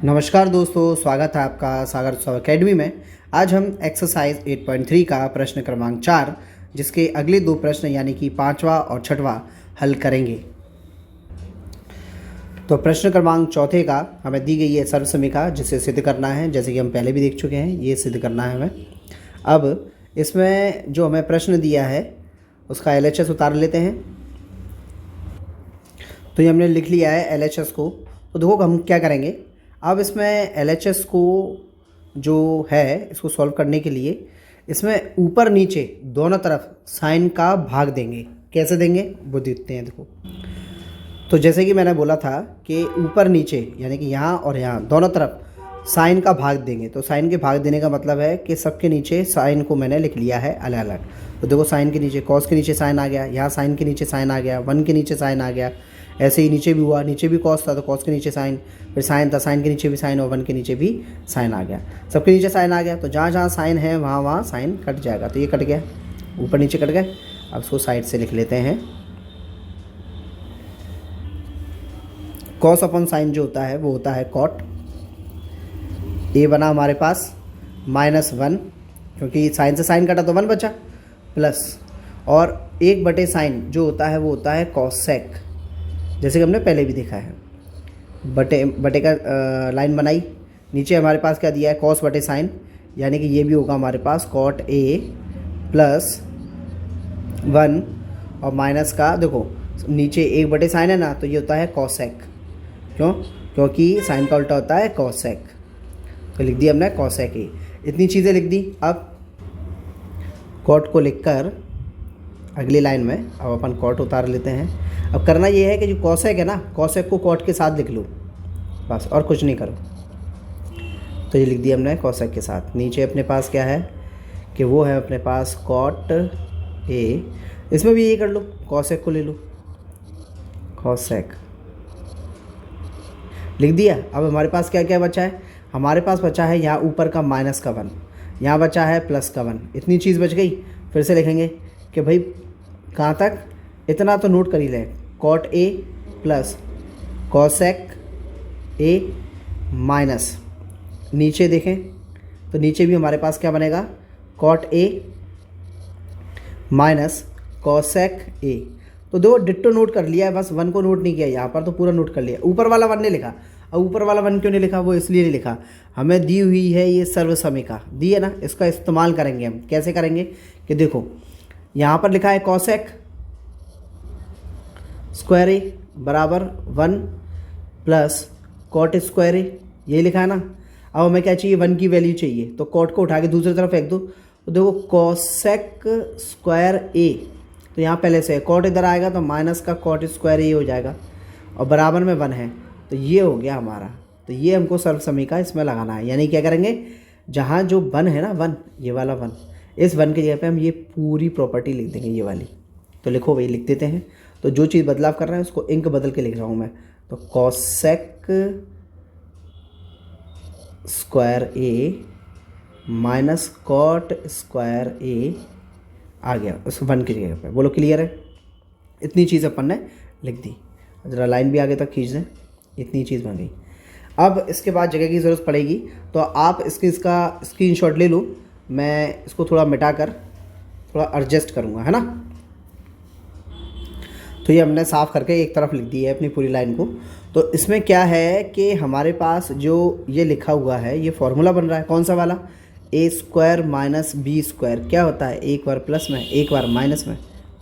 नमस्कार दोस्तों, स्वागत है आपका सागर उत्सव अकेडमी में। आज हम एक्सरसाइज 8.3 का प्रश्न क्रमांक 4 जिसके अगले दो प्रश्न यानी कि 5वां और 6वां हल करेंगे। तो प्रश्न क्रमांक चौथे का हमें दी गई है सर्वसमीका जिसे सिद्ध करना है, जैसे कि हम पहले भी देख चुके हैं। ये सिद्ध करना है हमें। अब इसमें जो हमें प्रश्न दिया है उसका LHS उतार लेते हैं। तो ये हमने लिख लिया है LHS को। तो देखो हम क्या करेंगे, अब इसमें LHS को जो है इसको सॉल्व करने के लिए इसमें ऊपर नीचे दोनों तरफ साइन का भाग देंगे। कैसे देंगे वो देखते हैं। देखो, तो जैसे कि मैंने बोला था कि ऊपर नीचे यानी कि यहाँ और यहाँ दोनों तरफ साइन का भाग देंगे। तो साइन के भाग देने का मतलब है कि सबके नीचे साइन को मैंने लिख लिया है अलग अलग। तो देखो, साइन के नीचे कॉस के नीचे साइन आ गया, यहाँ साइन के नीचे साइन आ गया, 1 के नीचे साइन आ गया। ऐसे ही नीचे भी हुआ, नीचे भी कॉस था तो कॉस के नीचे साइन, फिर साइन था, साइन के नीचे भी साइन और 1 के नीचे भी साइन आ गया। सबके नीचे साइन आ गया तो जहाँ जहाँ साइन है वहाँ वहाँ साइन कट जाएगा। तो ये कट गया, ऊपर नीचे कट गए। अब इसको साइड से लिख लेते हैं। कॉस अपॉन साइन जो होता है वो होता है कॉट। ये बना हमारे पास -1, क्योंकि साइन से साइन कटा तो 1 बचा, प्लस और 1/, साइन जो होता है वो होता है कॉसेक, जैसे कि हमने पहले भी देखा है। बटे का लाइन बनाई, नीचे हमारे पास क्या दिया है कॉस बटे साइन, यानी कि ये भी होगा हमारे पास कॉट A प्लस 1 और माइनस का, देखो नीचे 1/, साइन है ना, तो ये होता है कॉसेक। क्यों? क्योंकि साइन का उल्टा होता है कॉसेक। तो लिख दिया हमने कॉसेक A। इतनी चीज़ें लिख दी। अब कॉट को लिखकर अगली लाइन में अब अपन कॉट उतार लेते हैं। अब करना ये है कि जो कॉसेक है ना, कॉसेक को कॉट के साथ लिख लो, बस और कुछ नहीं करो। तो ये लिख दिया हमने कॉसेक के साथ। नीचे अपने पास क्या है कि वो है अपने पास कॉट A। इसमें भी ये कर लो, कॉसेक को ले लो, कॉसेक लिख दिया। अब हमारे पास क्या क्या बचा है, हमारे पास बचा है यहाँ ऊपर का -1, यहाँ बचा है +1। इतनी चीज़ बच गई। फिर से लिखेंगे कि भाई कहाँ तक, इतना तो नोट कर ही लें, cot A plus cosec A minus, नीचे देखें तो नीचे भी हमारे पास क्या बनेगा, cot A minus cosec A। तो दो डिट्टो नोट कर लिया है, बस 1 को नोट नहीं किया यहाँ पर, तो पूरा नोट कर लिया। ऊपर वाला 1 नहीं लिखा। अब ऊपर वाला 1 क्यों नहीं लिखा, वो इसलिए नहीं लिखा, हमें दी हुई है ये सर्वसमीका दी है ना, इसका इस्तेमाल करेंगे हम। कैसे करेंगे कि देखो, यहाँ पर लिखा है कॉसेक स्क्वायर A बराबर 1 प्लस कॉट स्क्वायर A, यही लिखा है ना। अब हमें क्या चाहिए, 1 की वैल्यू चाहिए, तो कॉट को उठा के दूसरी तरफ फेंक दो। तो देखो कॉसेक स्क्वायर A, तो यहाँ पहले से कॉट इधर आएगा तो माइनस का कॉट स्क्वायर A हो जाएगा और बराबर में 1 है, तो ये हो गया हमारा। तो ये हमको सर्वसमीका इसमें लगाना है। यानी क्या करेंगे, जहाँ जो 1 है ना, 1 ये वाला 1, इस 1 की जगह पे हम ये पूरी प्रॉपर्टी लिख देंगे, ये वाली। तो लिखो भाई, लिख देते हैं। तो जो चीज़ बदलाव कर रहे हैं उसको इंक बदल के लिख रहा हूँ मैं। तो cosec square A minus cot square A आ गया उस 1 की जगह पे। बोलो क्लियर है? इतनी चीज़ अपन ने लिख दी। ज़रा लाइन भी आगे तक खींच दें, इतनी चीज़ बन गई। अब इसके बाद जगह की ज़रूरत पड़ेगी तो आप इसका स्क्रीनशॉट ले लो। मैं इसको थोड़ा मिटाकर थोड़ा एडजस्ट करूँगा, है ना। तो ये हमने साफ़ करके एक तरफ लिख दी है अपनी पूरी लाइन को। तो इसमें क्या है कि हमारे पास जो ये लिखा हुआ है ये फॉर्मूला बन रहा है, कौन सा वाला, A² माइनस B²। क्या होता है, एक बार प्लस में एक बार माइनस में,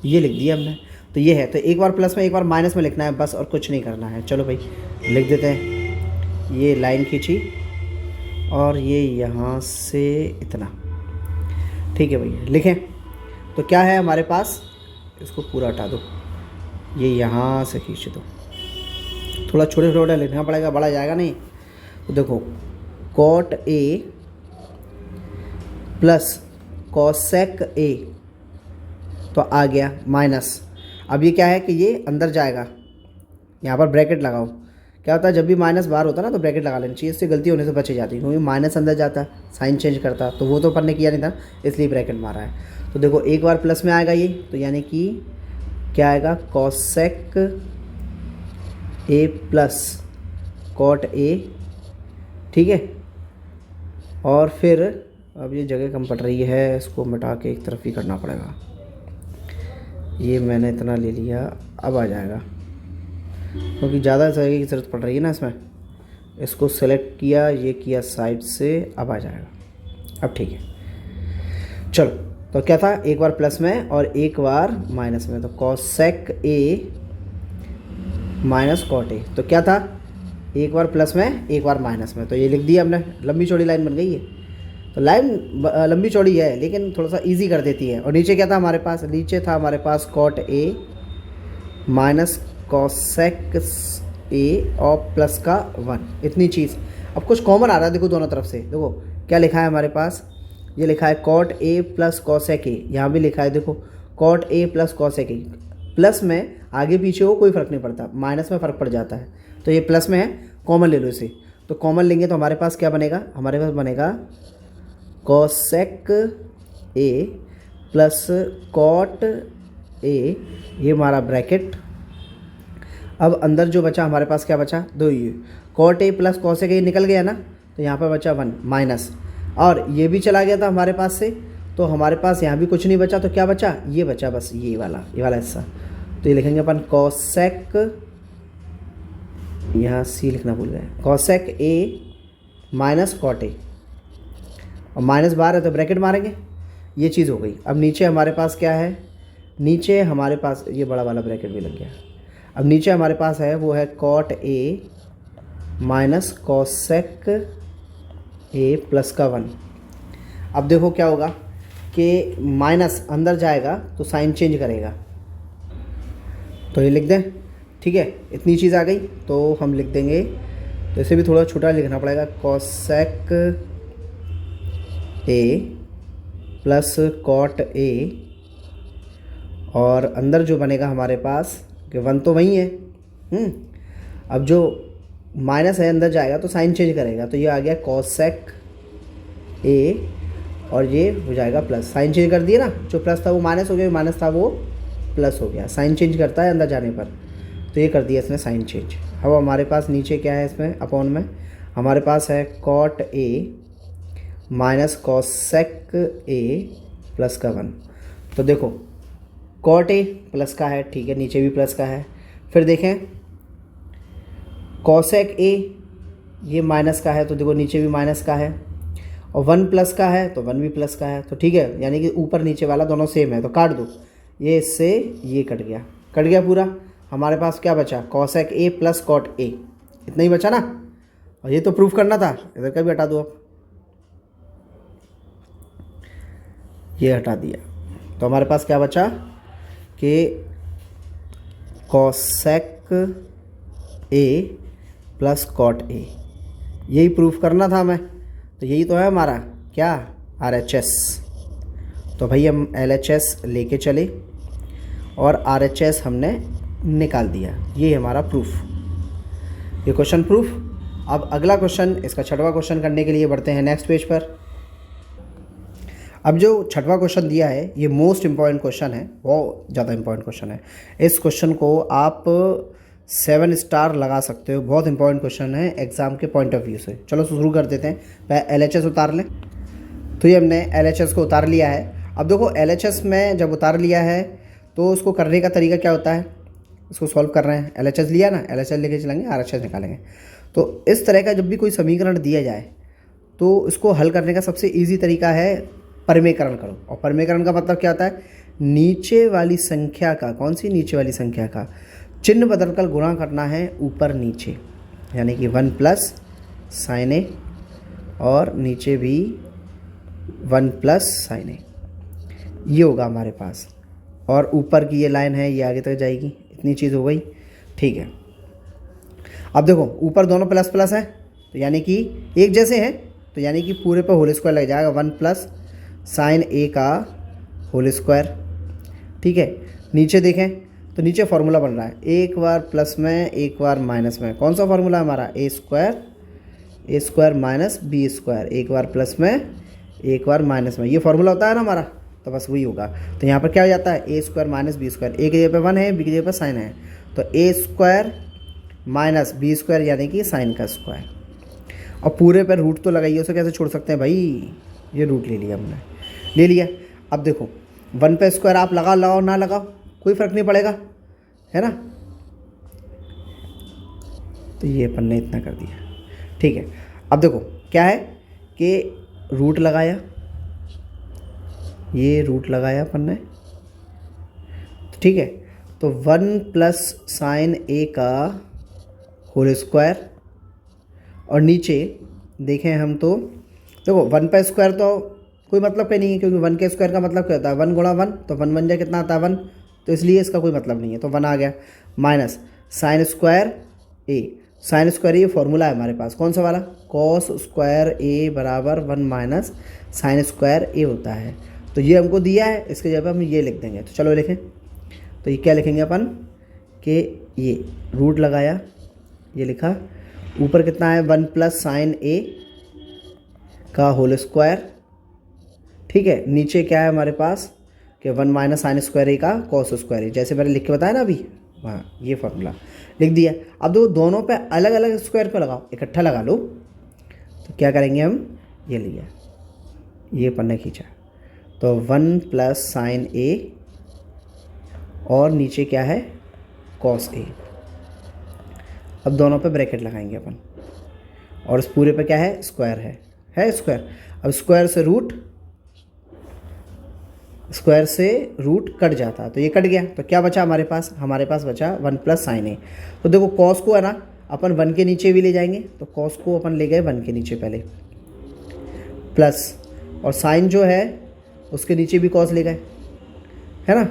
ये लिख दिया हमने। तो ये है, तो एक बार प्लस में एक बार माइनस में लिखना है बस, और कुछ नहीं करना है। चलो भाई लिख देते हैं। ये लाइन खींची और ये यहाँ से इतना, ठीक है भैया, लिखें। तो क्या है हमारे पास, इसको पूरा हटा दो, ये यहाँ से खींच दो। थोड़ा छोटे छोटे लिखना पड़ेगा, बड़ा जाएगा नहीं। तो देखो cot A plus cosec A, तो आ गया माइनस। अब ये क्या है कि ये अंदर जाएगा, यहाँ पर ब्रैकेट लगाओ। क्या होता है, जब भी माइनस बाहर होता है ना तो ब्रैकेट लगा लेनी चाहिए, इससे गलती होने से बची जाती है। क्योंकि माइनस अंदर जाता साइन चेंज करता, तो वो तो अपन ने किया नहीं था, इसलिए ब्रैकेट मारा है। तो देखो एक बार प्लस में आएगा ये, तो यानी कि क्या आएगा, cosec A plus cot A ठीक है। और फिर अब ये जगह कम पड़ रही है, इसको मिटा के एक तरफ ही करना पड़ेगा। ये मैंने इतना ले लिया, अब आ जाएगा क्योंकि ज़्यादा जगह की ज़रूरत पड़ रही है ना इसमें। इसको सेलेक्ट किया, ये किया साइड से, अब आ जाएगा। अब ठीक है, चलो। तो क्या था, एक बार प्लस में और एक बार माइनस में, तो cosec A minus cot A. तो क्या था, एक बार प्लस में एक बार माइनस में, तो ये लिख दिया हमने। लंबी चौड़ी लाइन बन गई है। तो लाइन लंबी चौड़ी है लेकिन थोड़ा सा इजी कर देती है। और नीचे क्या था हमारे पास, नीचे था हमारे पास cot A minus cosec A और प्लस का 1, इतनी चीज़। अब कुछ कॉमन आ रहा है, देखो दोनों तरफ से। देखो क्या लिखा है हमारे पास, ये लिखा है cot A plus cosec A. यहाँ भी लिखा है देखो cot A plus cosec A. Plus में आगे पीछे हो कोई फ़र्क नहीं पड़ता, माइनस में फ़र्क पड़ जाता है। तो ये प्लस में है, कॉमन ले लो इसे। तो कॉमन लेंगे तो हमारे पास क्या बनेगा, हमारे पास बनेगा cosec A plus cot A, ये हमारा ब्रैकेट। अब अंदर जो बचा हमारे पास क्या बचा, दो, ये cot A plus cosec A निकल गया ना, तो यहाँ पर बचा 1 माइनस, और ये भी चला गया था हमारे पास से, तो हमारे पास यहाँ भी कुछ नहीं बचा। तो क्या बचा, ये बचा बस ये वाला हिस्सा। तो ये लिखेंगे अपन कॉसेक, यहाँ सी लिखना भूल गए, cosec A minus cot A, और माइनस बाहर है तो ब्रैकेट मारेंगे। ये चीज़ हो गई। अब नीचे हमारे पास क्या है, नीचे हमारे पास ये बड़ा वाला ब्रैकेट भी लग गया। अब नीचे हमारे पास है वो है cot A minus cosec A plus का 1। अब देखो क्या होगा कि माइनस अंदर जाएगा तो साइन चेंज करेगा, तो ये लिख दें। ठीक है, इतनी चीज़ आ गई तो हम लिख देंगे। तो इसे भी थोड़ा छोटा लिखना पड़ेगा, cosec A plus cot A, और अंदर जो बनेगा हमारे पास कि 1 तो वही है। अब जो माइनस है अंदर जाएगा तो साइन चेंज करेगा, तो ये आ गया कॉसेक ए, और ये हो जाएगा प्लस। साइन चेंज कर दिया ना, जो प्लस था वो माइनस हो गया, माइनस था वो प्लस हो गया। साइन चेंज करता है अंदर जाने पर, तो ये कर दिया इसने साइन चेंज। अब हमारे पास नीचे क्या है, इसमें अपॉन में हमारे पास है cot A minus cosec A plus का 1। तो देखो कॉट ए प्लस का है, ठीक है, नीचे भी प्लस का है। फिर देखें कॉसेक ए ये माइनस का है, तो देखो नीचे भी माइनस का है, और 1 प्लस का है तो 1 भी प्लस का है। तो ठीक है, यानी कि ऊपर नीचे वाला दोनों सेम है, तो काट दो। ये इससे ये कट गया पूरा। हमारे पास क्या बचा, cosec A plus cot A, इतना ही बचा ना। और ये तो प्रूफ करना था, इधर का भी हटा दो। अब ये हटा दिया तो हमारे पास क्या बचा कि cosec A plus cot A, यही प्रूफ करना था हमें। तो यही तो है हमारा क्या, RHS। तो भाई हम LHS लेके चले और RHS हमने निकाल दिया। ये हमारा प्रूफ, ये क्वेश्चन प्रूफ। अब अगला क्वेश्चन, इसका 6वां क्वेश्चन करने के लिए बढ़ते हैं नेक्स्ट पेज पर। अब जो 6वां क्वेश्चन दिया है ये मोस्ट इम्पॉर्टेंट क्वेश्चन है, बहुत ज़्यादा इम्पॉर्टेंट क्वेश्चन है। इस क्वेश्चन को आप 7 स्टार लगा सकते हो, बहुत इंपॉर्टेंट क्वेश्चन है एग्ज़ाम के पॉइंट ऑफ व्यू से। चलो शुरू कर देते हैं। पहले LHS उतार लें। तो ये हमने LHS को उतार लिया है। अब देखो LHS में जब उतार लिया है तो उसको करने का तरीका क्या होता है, इसको सॉल्व कर रहे हैं। LHS लिया ना, LHS लेके चलेंगे, RHS निकालेंगे। तो इस तरह का जब भी कोई समीकरण दिया जाए तो इसको हल करने का सबसे ईजी तरीका है परिमेयकरण करो। और परिमेयकरण का मतलब क्या होता है, नीचे वाली संख्या का, कौन सी नीचे वाली संख्या का चिन्ह बदलकर गुणा करना है ऊपर नीचे, यानी कि 1 प्लस साइन ए, और नीचे भी 1 प्लस साइन ए, ये होगा हमारे पास। और ऊपर की ये लाइन है ये आगे तक जाएगी, इतनी चीज़ हो गई। ठीक है, अब देखो ऊपर दोनों प्लस प्लस है तो यानी कि एक जैसे हैं, तो यानी कि पूरे पर होल स्क्वायर लग जाएगा, 1 प्लस साइन ए का होल स्क्वायर। ठीक है, नीचे देखें तो नीचे फार्मूला बन रहा है, एक बार प्लस में एक बार माइनस में। कौन सा फार्मूला हमारा, ए स्क्वायर माइनस बी स्क्वायर, एक बार प्लस में एक बार माइनस में, ये फार्मूला होता है ना हमारा। तो बस वही होगा। तो यहाँ पर क्या हो जाता है, ए स्क्वायर माइनस बी स्क्वायर, ए की जगह पे 1 है, बी की जगह पे साइन है, तो ए स्क्वायर माइनस बी स्क्वायर यानी कि साइन का स्क्वायर। और पूरे पर रूट तो लगाइए, उसे कैसे छोड़ सकते हैं भाई। ये रूट ले लिया हमने, ले लिया। अब देखो 1 पे स्क्वायर आप लगाओ ना लगाओ कोई फ़र्क नहीं पड़ेगा, है ना। तो ये अपन ने इतना कर दिया, ठीक है। अब देखो क्या है कि रूट लगाया, ये रूट लगाया अपन ने, ठीक है। तो 1 प्लस साइन ए का होल स्क्वायर, और नीचे देखें हम तो देखो 1 पे स्क्वायर तो कोई मतलब का नहीं है, क्योंकि 1 के स्क्वायर का मतलब क्या होता है 1 गुणा 1, तो 1 बन जाए कितना आता है 1, तो इसलिए इसका कोई मतलब नहीं है, तो 1 आ गया। माइनस साइन स्क्वायर ए, साइन स्क्वायर ये फॉर्मूला है हमारे पास, कौन सा वाला, कॉस स्क्वायर ए बराबर 1 माइनस साइन स्क्वायर ए होता है। तो ये हमको दिया है, इसके जगह हम ये लिख देंगे। तो चलो लिखें, तो ये क्या लिखेंगे अपन कि ये रूट लगाया, ये लिखा, ऊपर कितना है 1 प्लस साइन ए का होल स्क्वायर, ठीक है। नीचे क्या है हमारे पास कि 1 माइनस साइन स्क्वायर ए का कॉस स्क्वायर ए, जैसे मैंने लिख के बताया ना अभी, हाँ ये फार्मूला लिख दिया। अब दो दोनों पे अलग अलग स्क्वायर पे लगाओ, इकट्ठा लगा लो। तो क्या करेंगे हम, ये लिया, ये पन्ने खींचा, तो 1 प्लस साइन ए और नीचे क्या है कॉस ए। अब दोनों पे ब्रैकेट लगाएंगे अपन, और इस पूरे पे क्या है स्क्वायर है स्क्वायर। अब स्क्वायर से रूट कट जाता, तो ये कट गया, तो क्या बचा हमारे पास बचा 1 प्लस साइन ए। तो देखो कॉस को है ना अपन 1 के नीचे भी ले जाएंगे, तो कॉस को अपन ले गए 1 के नीचे पहले, प्लस और साइन जो है उसके नीचे भी कॉस ले गए, है ना।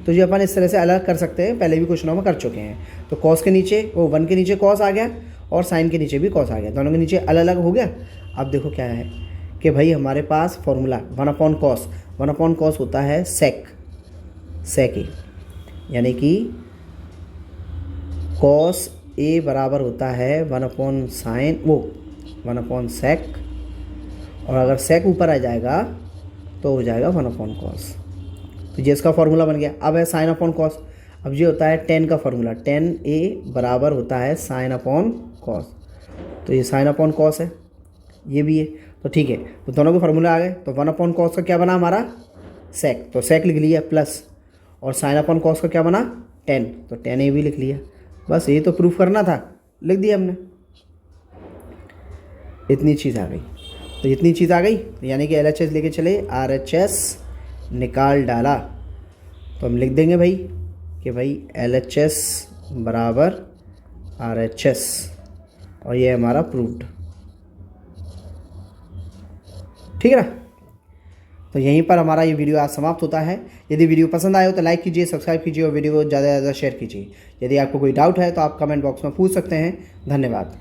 तो ये अपन इस तरह से अलग कर सकते हैं, पहले भी क्वेश्चनों में कर चुके हैं। तो कॉस के नीचे 1 के नीचे कॉस आ गया और साइन के नीचे भी कॉस आ गया, दोनों के नीचे अलग अलग हो गया। अब देखो क्या है कि भाई हमारे पास फॉर्मूला 1 अपॉन कॉस होता है सेक ए, यानी कि कॉस ए बराबर होता है 1 अपॉन साइन 1 अपॉन सेक, और अगर सेक ऊपर आ जाएगा तो हो जाएगा 1 अपॉन कॉस। तो ये इसका फॉर्मूला बन गया। अब है साइन अपॉन कॉस, अब ये होता है tan का फॉर्मूला, tan a बराबर होता है साइन अपॉन कॉस, तो ये साइन अपॉन कॉस है, ये भी है, तो ठीक है। तो दोनों के फार्मूला आ गए, तो 1 अपॉन कॉस का क्या बना हमारा सेक, तो सेक लिख लिया, प्लस और साइन अपॉन कॉस का क्या बना tan, तो tan a भी लिख लिया। बस ये तो प्रूफ करना था, लिख दिया हमने, इतनी चीज़ आ गई। तो इतनी चीज़ आ गई यानी कि LHS लेके चले, RHS निकाल डाला, तो हम लिख देंगे भाई कि भाई LHS बराबर RHS, और ये हमारा प्रूव्ड, ठीक है ना। तो यहीं पर हमारा ये वीडियो आज समाप्त होता है। यदि वीडियो पसंद आए हो तो लाइक कीजिए, सब्सक्राइब कीजिए और वीडियो को ज़्यादा से ज़्यादा शेयर कीजिए। यदि आपको कोई डाउट है तो आप कमेंट बॉक्स में पूछ सकते हैं। धन्यवाद।